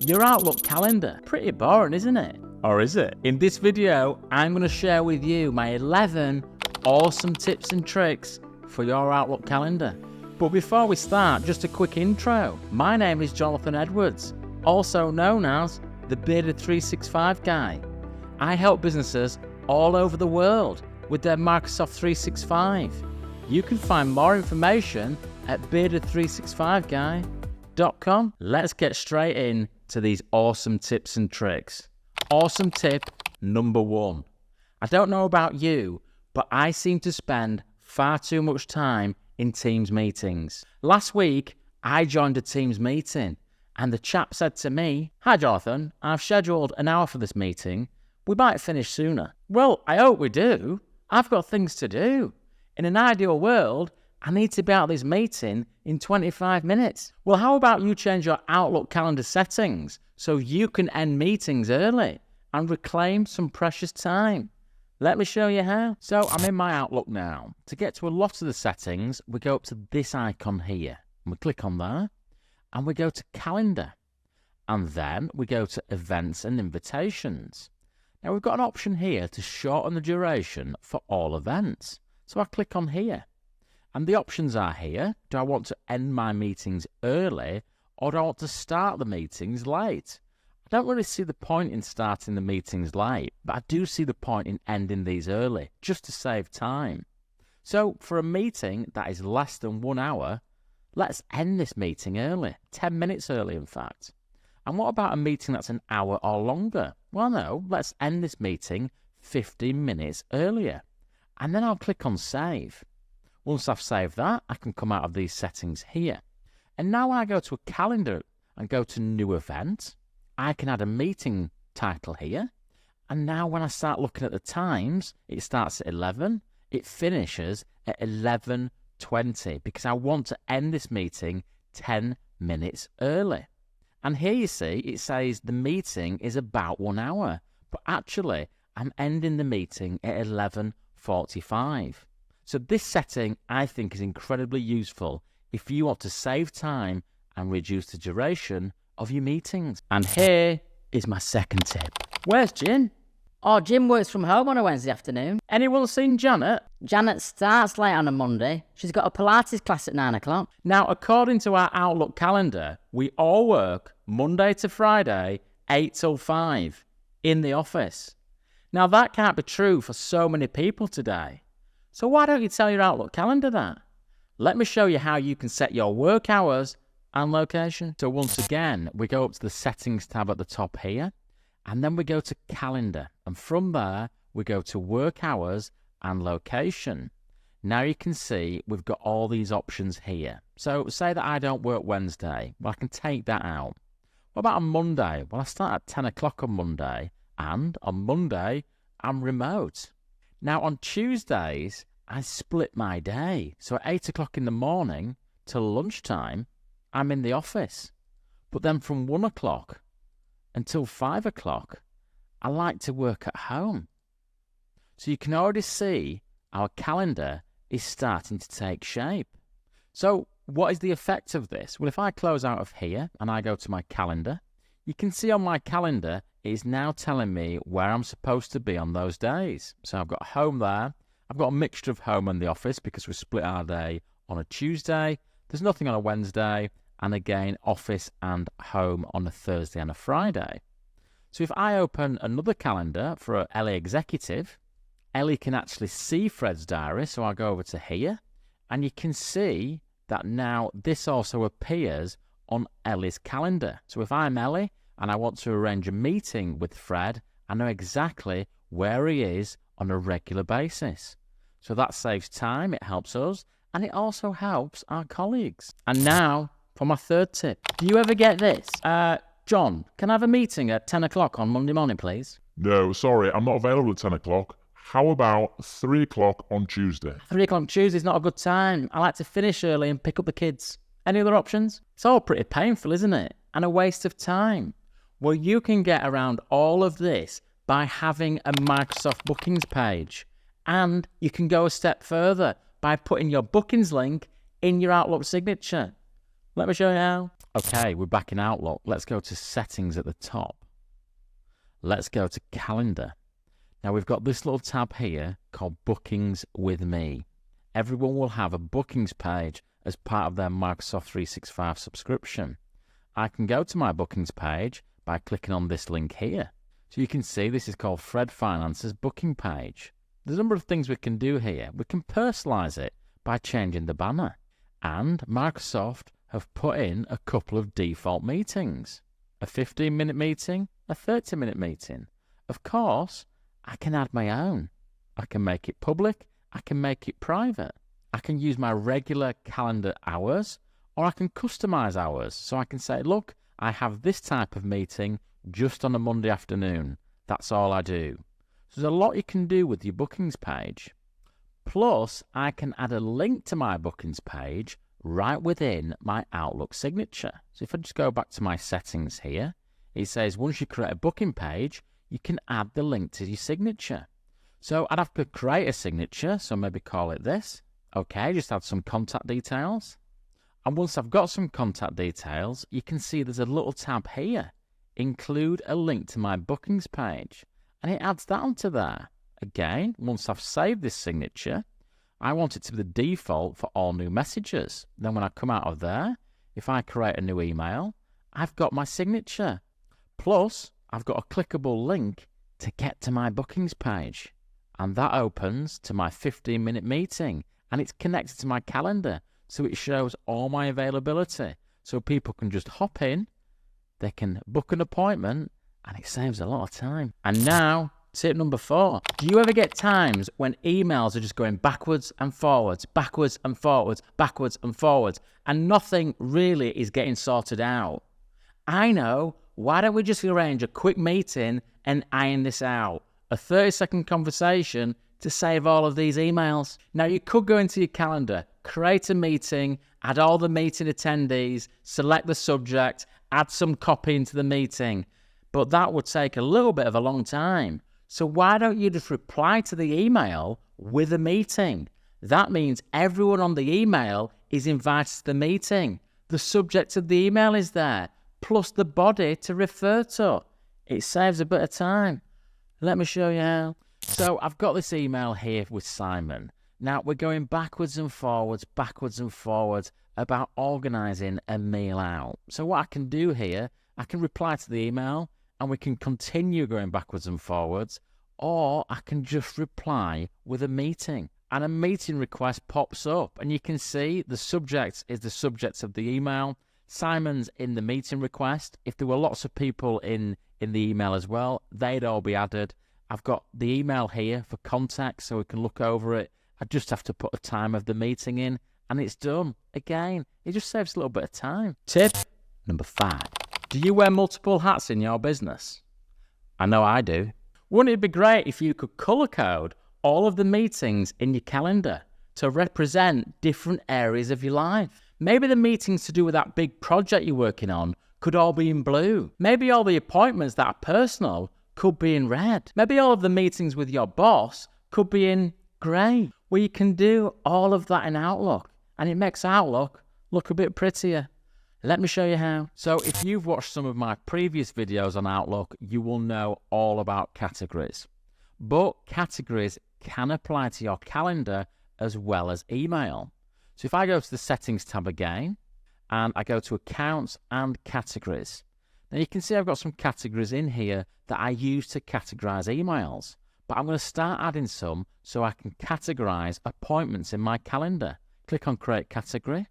Your Outlook calendar. Pretty boring, isn't it? Or is it? In this video, I'm going to share with you my 11 awesome tips and tricks for your Outlook calendar. But before we start, just a quick intro. My name is Jonathan Edwards, also known as the Bearded 365 Guy. I help businesses all over the world with their Microsoft 365. You can find more information at bearded365guy.com. Let's get straight in to these awesome tips and tricks. Awesome tip number 1. I don't know about you, but I seem to spend far too much time in Teams meetings. Last week, I joined a Teams meeting and the chap said to me, "Hi Jonathan, I've scheduled an hour for this meeting. We might finish sooner." Well, I hope we do. I've got things to do. In an ideal world, I need to be out of this meeting in 25 minutes. Well, how about you change your Outlook calendar settings so you can end meetings early and reclaim some precious time? Let me show you how. So I'm in my Outlook now. To get to a lot of the settings, we go up to this icon here. And we click on there and we go to Calendar. And then we go to Events and Invitations. Now we've got an option here to shorten the duration for all events. So I click on here. And the options are here. Do I want to end my meetings early or do I want to start the meetings late? I don't really see the point in starting the meetings late, but I do see the point in ending these early, just to save time. So for a meeting that is less than 1 hour, let's end this meeting early, 10 minutes early in fact. And what about a meeting that's an hour or longer? Well, no, let's end this meeting 15 minutes earlier. And then I'll click on Save. Once I've saved that, I can come out of these settings here. And now when I go to a calendar and go to New Event, I can add a meeting title here. And now when I start looking at the times, it starts at 11. It finishes at 11:20 because I want to end this meeting 10 minutes early. And here you see, it says the meeting is about 1 hour. But actually, I'm ending the meeting at 11:45. So this setting, I think, is incredibly useful if you want to save time and reduce the duration of your meetings. And here is my second tip. Where's Jim? Oh, Jim works from home on a Wednesday afternoon. Anyone seen Janet? Janet starts late on a Monday. She's got a Pilates class at 9 o'clock. Now, according to our Outlook calendar, we all work Monday to Friday, 8 till 5, in the office. Now, that can't be true for so many people today. So why don't you tell your Outlook calendar that? Let me show you how you can set your work hours and location. So once again, we go up to the Settings tab at the top here, and then we go to Calendar. And from there, we go to Work Hours and Location. Now you can see we've got all these options here. So say that I don't work Wednesday. Well, I can take that out. What about on Monday? Well, I start at 10 o'clock on Monday, and on Monday, I'm remote. Now on Tuesdays, I split my day. So at 8 o'clock in the morning till lunchtime, I'm in the office. But then from 1 o'clock until 5 o'clock, I like to work at home. So you can already see our calendar is starting to take shape. So what is the effect of this? Well, if I close out of here and I go to my calendar, you can see on my calendar it is now telling me where I'm supposed to be on those days. So I've got home there. I've got a mixture of home and the office because we split our day on a Tuesday. There's nothing on a Wednesday. And again, office and home on a Thursday and a Friday. So if I open another calendar for Ellie Executive, Ellie can actually see Fred's diary. So I'll go over to here and you can see that now this also appears on Ellie's calendar. So if I'm Ellie and I want to arrange a meeting with Fred, I know exactly where he is on a regular basis. So that saves time, it helps us, and it also helps our colleagues. And now for my third tip. Do you ever get this? John, can I have a meeting at 10 o'clock on Monday morning, please? No, sorry, I'm not available at 10 o'clock. How about 3 o'clock on Tuesday? 3 o'clock Tuesday's not a good time. I like to finish early and pick up the kids. Any other options? It's all pretty painful, isn't it? And a waste of time. Well, you can get around all of this by having a Microsoft bookings page. And you can go a step further by putting your bookings link in your Outlook signature. Let me show you how. Okay, we're back in Outlook. Let's go to Settings at the top. Let's go to Calendar. Now we've got this little tab here called Bookings with Me. Everyone will have a bookings page as part of their Microsoft 365 subscription. I can go to my bookings page by clicking on this link here. So you can see this is called Fred Finance's booking page. There's a number of things we can do here. We can personalize it by changing the banner. And Microsoft have put in a couple of default meetings. A 15-minute meeting, a 30-minute meeting. Of course, I can add my own. I can make it public, I can make it private. I can use my regular calendar hours, or I can customize hours. So I can say, look, I have this type of meeting just on a Monday afternoon. That's all I do. So there's a lot you can do with your bookings page. Plus, I can add a link to my bookings page right within my Outlook signature. So if I just go back to my settings here, it says once you create a booking page, you can add the link to your signature. So I'd have to create a signature, so maybe call it this. Okay, just add some contact details. And once I've got some contact details, you can see there's a little tab here, include a link to my bookings page. And it adds that onto there. Again, once I've saved this signature, I want it to be the default for all new messages. Then when I come out of there, if I create a new email, I've got my signature. Plus, I've got a clickable link to get to my bookings page. And that opens to my 15-minute meeting. And it's connected to my calendar. So it shows all my availability. So people can just hop in, they can book an appointment, and it saves a lot of time. And now, tip number 4. Do you ever get times when emails are just going backwards and forwards, backwards and forwards, backwards and forwards, and nothing really is getting sorted out? I know. Why don't we just arrange a quick meeting and iron this out? A 30-second conversation to save all of these emails. Now, you could go into your calendar, create a meeting, add all the meeting attendees, select the subject, add some copy into the meeting. But that would take a little bit of a long time. So why don't you just reply to the email with a meeting? That means everyone on the email is invited to the meeting. The subject of the email is there, plus the body to refer to. It saves a bit of time. Let me show you how. So I've got this email here with Simon. Now we're going backwards and forwards about organising a meal out. So what I can do here, I can reply to the email and we can continue going backwards and forwards, or I can just reply with a meeting. And a meeting request pops up and you can see the subject is the subject of the email. Simon's in the meeting request. If there were lots of people in the email as well, they'd all be added. I've got the email here for context so we can look over it. I just have to put a time of the meeting in and it's done. Again, it just saves a little bit of time. Tip number 5. Do you wear multiple hats in your business? I know I do. Wouldn't it be great if you could color code all of the meetings in your calendar to represent different areas of your life? Maybe the meetings to do with that big project you're working on could all be in blue. Maybe all the appointments that are personal could be in red. Maybe all of the meetings with your boss could be in grey. Well, you can do all of that in Outlook, and it makes Outlook look a bit prettier. Let me show you how. So if you've watched some of my previous videos on Outlook, you will know all about categories. But categories can apply to your calendar as well as email. So if I go to the Settings tab again, and I go to Accounts and Categories, now you can see I've got some categories in here that I use to categorize emails. But I'm going to start adding some so I can categorize appointments in my calendar. Click on Create Category.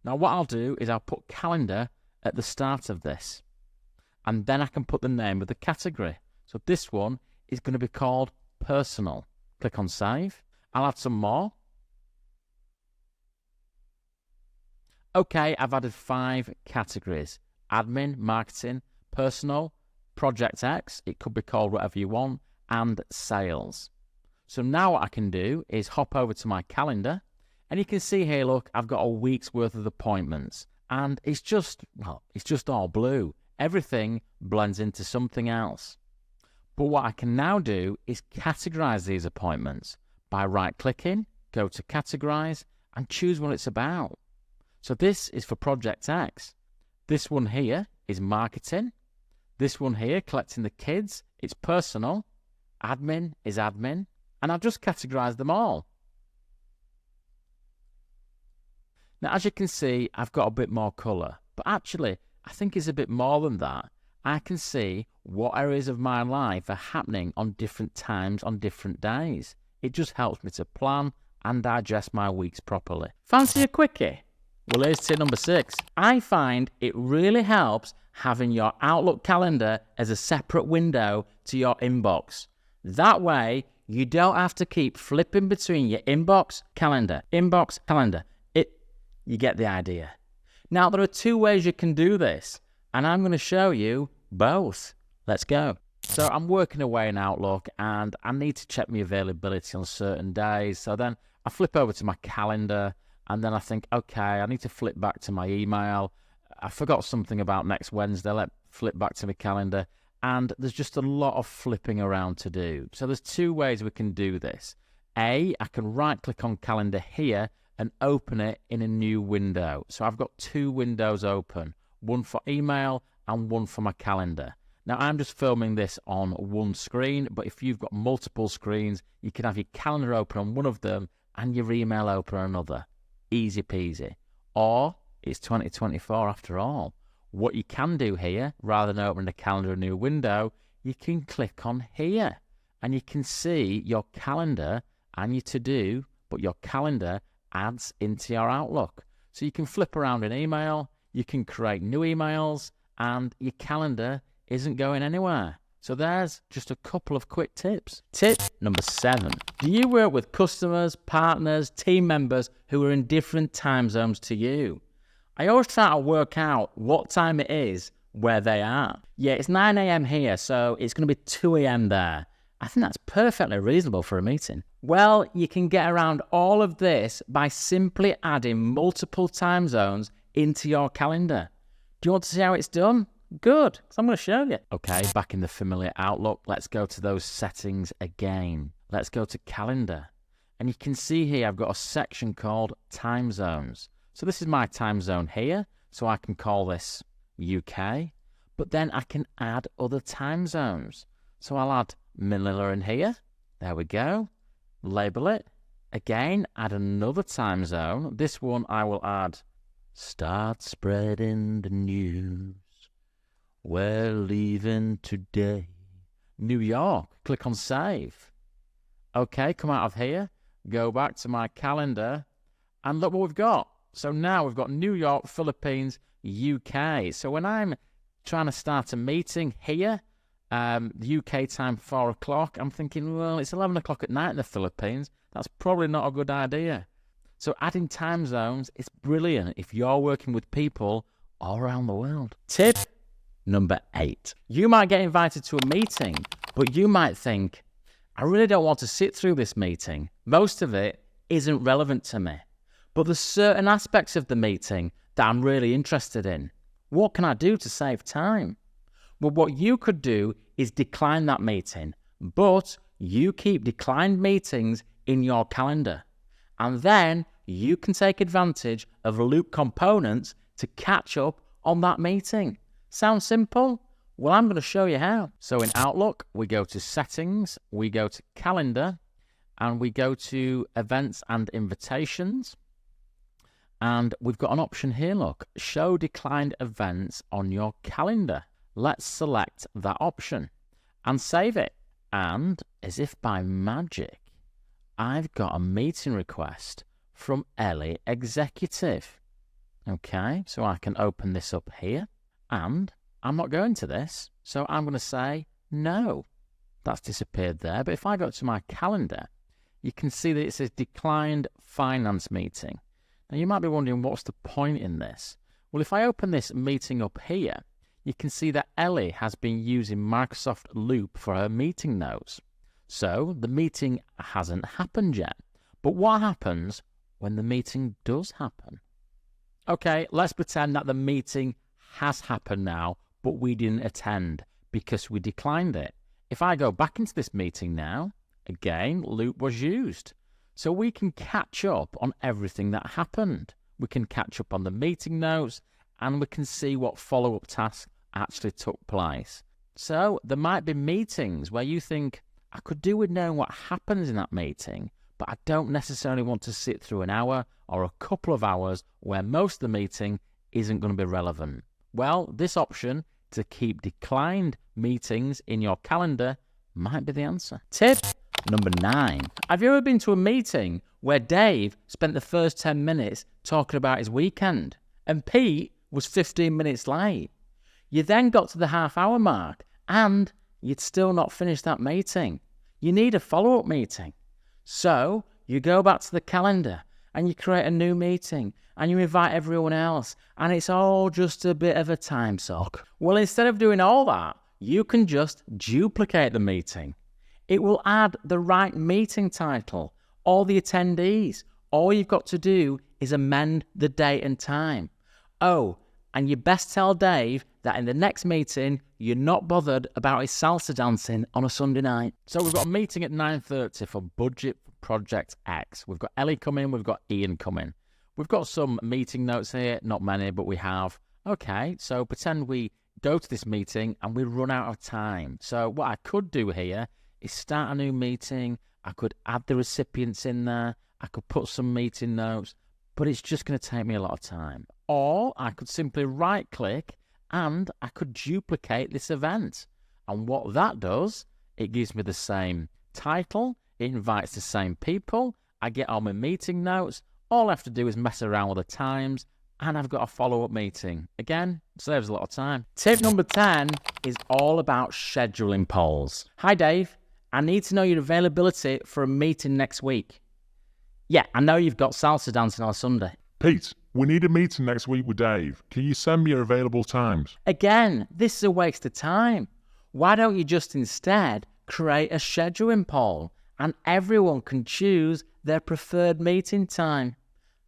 Now what I'll do is I'll put calendar at the start of this. And then I can put the name of the category. So this one is going to be called Personal. Click on Save. I'll add some more. Okay, I've added 5 categories. Admin, Marketing, Personal, Project X, it could be called whatever you want, and Sales. So now what I can do is hop over to my calendar. And you can see here, look, I've got a week's worth of appointments. And it's just all blue. Everything blends into something else. But what I can now do is categorize these appointments by right-clicking, go to Categorize, and choose what it's about. So this is for Project X. This one here is marketing. This one here, collecting the kids, it's personal. Admin is admin. And I've just categorised them all. Now, as you can see, I've got a bit more colour. But actually, I think it's a bit more than that. I can see what areas of my life are happening on different times on different days. It just helps me to plan and digest my weeks properly. Fancy a quickie? Well, here's tip number 6. I find it really helps having your Outlook calendar as a separate window to your inbox. That way, you don't have to keep flipping between your inbox, calendar. You get the idea. Now, there are 2 ways you can do this, and I'm going to show you both. Let's go. So I'm working away in Outlook, and I need to check my availability on certain days. So then I flip over to my calendar, and then I think, okay, I need to flip back to my email. I forgot something about next Wednesday. Let's flip back to my calendar. And there's just a lot of flipping around to do. So there's 2 ways we can do this. A, I can right-click on calendar here and open it in a new window. So I've got 2 windows open, one for email and one for my calendar. Now, I'm just filming this on one screen, but if you've got multiple screens, you can have your calendar open on one of them and your email open on another. Easy peasy. Or it's 2024 after all. What you can do here, rather than opening the calendar in a new window, you can click on here and you can see your calendar and your to-do, but your calendar adds into your Outlook. So you can flip around an email, you can create new emails, and your calendar isn't going anywhere. So there's just a couple of quick tips. Tip number 7. Do you work with customers, partners, team members who are in different time zones to you? I always try to work out what time it is where they are. Yeah, it's 9 a.m. here, so it's going to be 2 a.m. there. I think that's perfectly reasonable for a meeting. Well, you can get around all of this by simply adding multiple time zones into your calendar. Do you want to see how it's done? Good, because I'm going to show you. Okay, back in the familiar Outlook, let's go to those settings again. Let's go to calendar. And you can see here I've got a section called time zones. So this is my time zone here, so I can call this UK. But then I can add other time zones. So I'll add Manila in here. There we go. Label it. Again, add another time zone. This one I will add start spreading the news. We're leaving today. New York. Click on save. Okay, come out of here. Go back to my calendar. And look what we've got. So now we've got New York, Philippines, UK. So when I'm trying to start a meeting here, the UK time 4 o'clock, I'm thinking, well, it's 11 o'clock at night in the Philippines. That's probably not a good idea. So adding time zones is brilliant if you're working with people all around the world. Tip number 8. You might get invited to a meeting, but you might think, I really don't want to sit through this meeting. Most of it isn't relevant to me. But there's certain aspects of the meeting that I'm really interested in. What can I do to save time? Well, what you could do is decline that meeting, but you keep declined meetings in your calendar. And then you can take advantage of loop components to catch up on that meeting. Sounds simple? Well, I'm going to show you how. So in Outlook, we go to Settings, we go to Calendar, and we go to Events and Invitations. And we've got an option here, look, Show Declined Events on your calendar. Let's select that option and save it. And as if by magic, I've got a meeting request from Ellie Executive. Okay, so I can open this up here. And I'm not going to this, so I'm going to say no. That's disappeared there. But if I go to my calendar, you can see that it says Declined Finance Meeting. Now, you might be wondering, what's the point in this? Well, if I open this meeting up here, you can see that Ellie has been using Microsoft Loop for her meeting notes. So the meeting hasn't happened yet. But what happens when the meeting does happen? Okay, let's pretend that the meeting has happened now, but we didn't attend because we declined it. If I go back into this meeting now, again, Loop was used. So we can catch up on everything that happened. We can catch up on the meeting notes and we can see what follow-up tasks actually took place. So there might be meetings where you think, I could do with knowing what happens in that meeting, but I don't necessarily want to sit through an hour or a couple of hours where most of the meeting isn't going to be relevant. Well, this option to keep declined meetings in your calendar might be the answer. Tip number 9. Have you ever been to a meeting where Dave spent the first 10 minutes talking about his weekend and Pete was 15 minutes late? You then got to the half-hour mark and you'd still not finished that meeting. You need a follow-up meeting. So you go back to the calendar and you create a new meeting and you invite everyone else and it's all just a bit of a time suck. Well, instead of doing all that, you can just duplicate the meeting. It will add the right meeting title, all the attendees. All you've got to do is amend the date and time. Oh, and you best tell Dave that in the next meeting, you're not bothered about his salsa dancing on a Sunday night. So we've got a meeting at 9:30 for Budget Project X. We've got Ellie coming, we've got Ian coming. We've got some meeting notes here, not many, but we have. Okay, so pretend we go to this meeting and we run out of time. So what I could do here is start a new meeting. I could add the recipients in there. I could put some meeting notes, but it's just going to take me a lot of time. Or I could simply right-click and I could duplicate this event. And what that does, it gives me the same title, it invites the same people, I get all my meeting notes, all I have to do is mess around with the times, and I've got a follow-up meeting. Again, saves a lot of time. Tip number 10 is all about scheduling polls. Hi Dave, I need to know your availability for a meeting next week. Yeah, I know you've got salsa dancing on Sunday. Pete, we need a meeting next week with Dave. Can you send me your available times? Again, this is a waste of time. Why don't you just instead create a scheduling poll and everyone can choose their preferred meeting time?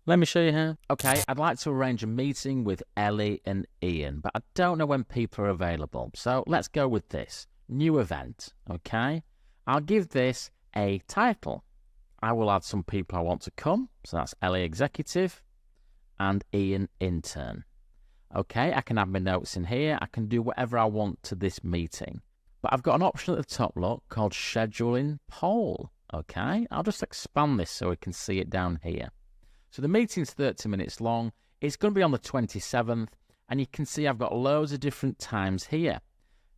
Let me show you how. Okay, I'd like to arrange a meeting with Ellie and Ian, but I don't know when people are available. So let's go with this. New event, okay? I'll give this a title. I will add some people I want to come. So that's Ellie Executive and Ian Intern. Okay, I can add my notes in here. I can do whatever I want to this meeting. But I've got an option at the top, look, called Scheduling Poll. Okay, I'll just expand this so we can see it down here. So the meeting's 30 minutes long. It's going to be on the 27th. And you can see I've got loads of different times here.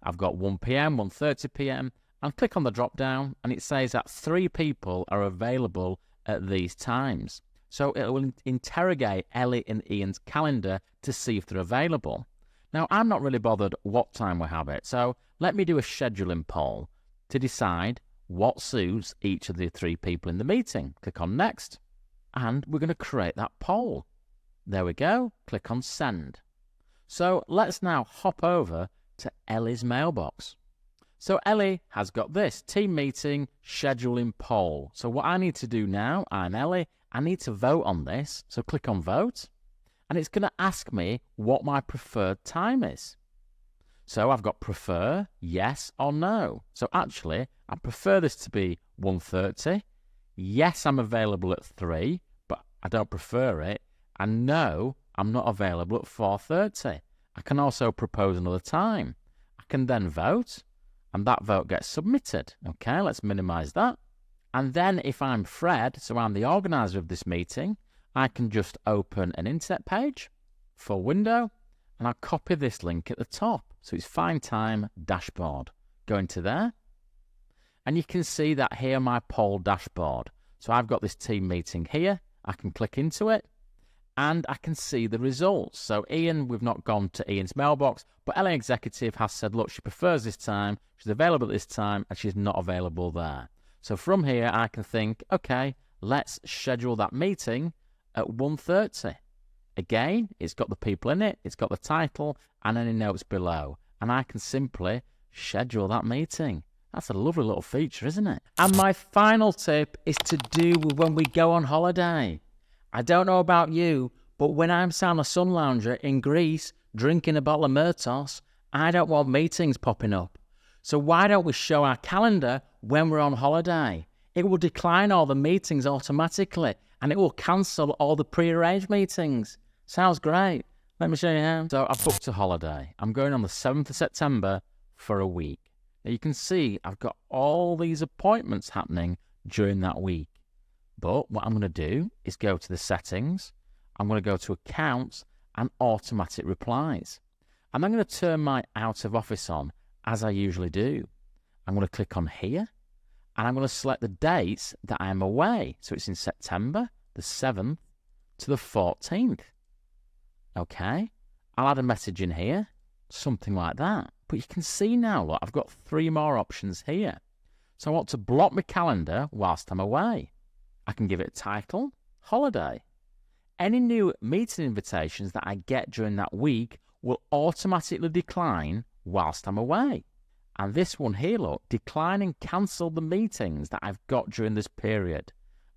I've got 1 p.m., 1:30 p.m. And click on the drop down and it says that 3 people are available at these times. So it will interrogate Ellie and Ian's calendar to see if they're available. Now, I'm not really bothered what time we have it. So let me do a scheduling poll to decide what suits each of the 3 people in the meeting. Click on next. And we're going to create that poll. There we go. Click on send. So let's now hop over to Ellie's mailbox. So Ellie has got this team meeting scheduling poll. So what I need to do now, I'm Ellie, I need to vote on this. So click on vote and it's going to ask me what my preferred time is. So I've got prefer, yes or no. So actually, I prefer this to be 1:30. Yes, I'm available at 3, but I don't prefer it. And no, I'm not available at 4:30. I can also propose another time. I can then vote, and that vote gets submitted. Okay, let's minimize that. And then if I'm Fred, so I'm the organizer of this meeting, I can just open an internet page, full window, and I'll copy this link at the top. So it's Find Time Dashboard. Go into there, and you can see that here my poll dashboard. So I've got this team meeting here. I can click into it, and I can see the results. So Ian, we've not gone to Ian's mailbox, but Ellie Executive has said, look, she prefers this time, she's available at this time, and she's not available there. So from here, I can think, okay, let's schedule that meeting at 1:30. Again, it's got the people in it, it's got the title, and any notes below. And I can simply schedule that meeting. That's a lovely little feature, isn't it? And my final tip is to do with when we go on holiday. I don't know about you, but when I'm sat on a sun lounger in Greece drinking a bottle of Myrtos, I don't want meetings popping up. So why don't we show our calendar when we're on holiday? It will decline all the meetings automatically and it will cancel all the pre-arranged meetings. Sounds great. Let me show you how. So I've booked a holiday. I'm going on the 7th of September for a week. Now you can see I've got all these appointments happening during that week. But what I'm going to do is go to the settings. I'm going to go to accounts and automatic replies. And I'm going to turn my out of office on as I usually do. I'm going to click on here and I'm going to select the dates that I am away. So it's in September, the 7th to the 14th. Okay, I'll add a message in here, something like that. But you can see now, look, I've got 3 more options here. So I want to block my calendar whilst I'm away. I can give it a title, holiday. Any new meeting invitations that I get during that week will automatically decline whilst I'm away. And this one here, look, decline and cancel the meetings that I've got during this period.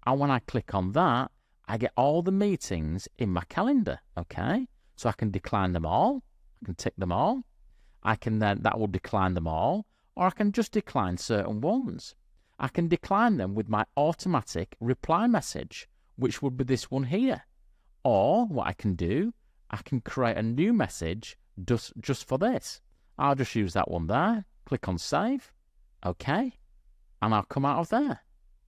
And when I click on that, I get all the meetings in my calendar, okay? So I can decline them all, I can tick them all, that will decline them all, or I can just decline certain ones. I can decline them with my automatic reply message, which would be this one here. Or what I can do, I can create a new message just for this. I'll just use that one there, click on save, okay, and I'll come out of there.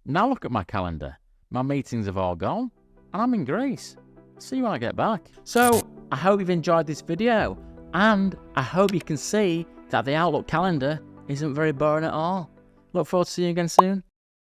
Now look at my calendar. My meetings have all gone, and I'm in Greece. See you when I get back. So, I hope you've enjoyed this video, and I hope you can see that the Outlook calendar isn't very boring at all. Look forward to seeing you again soon.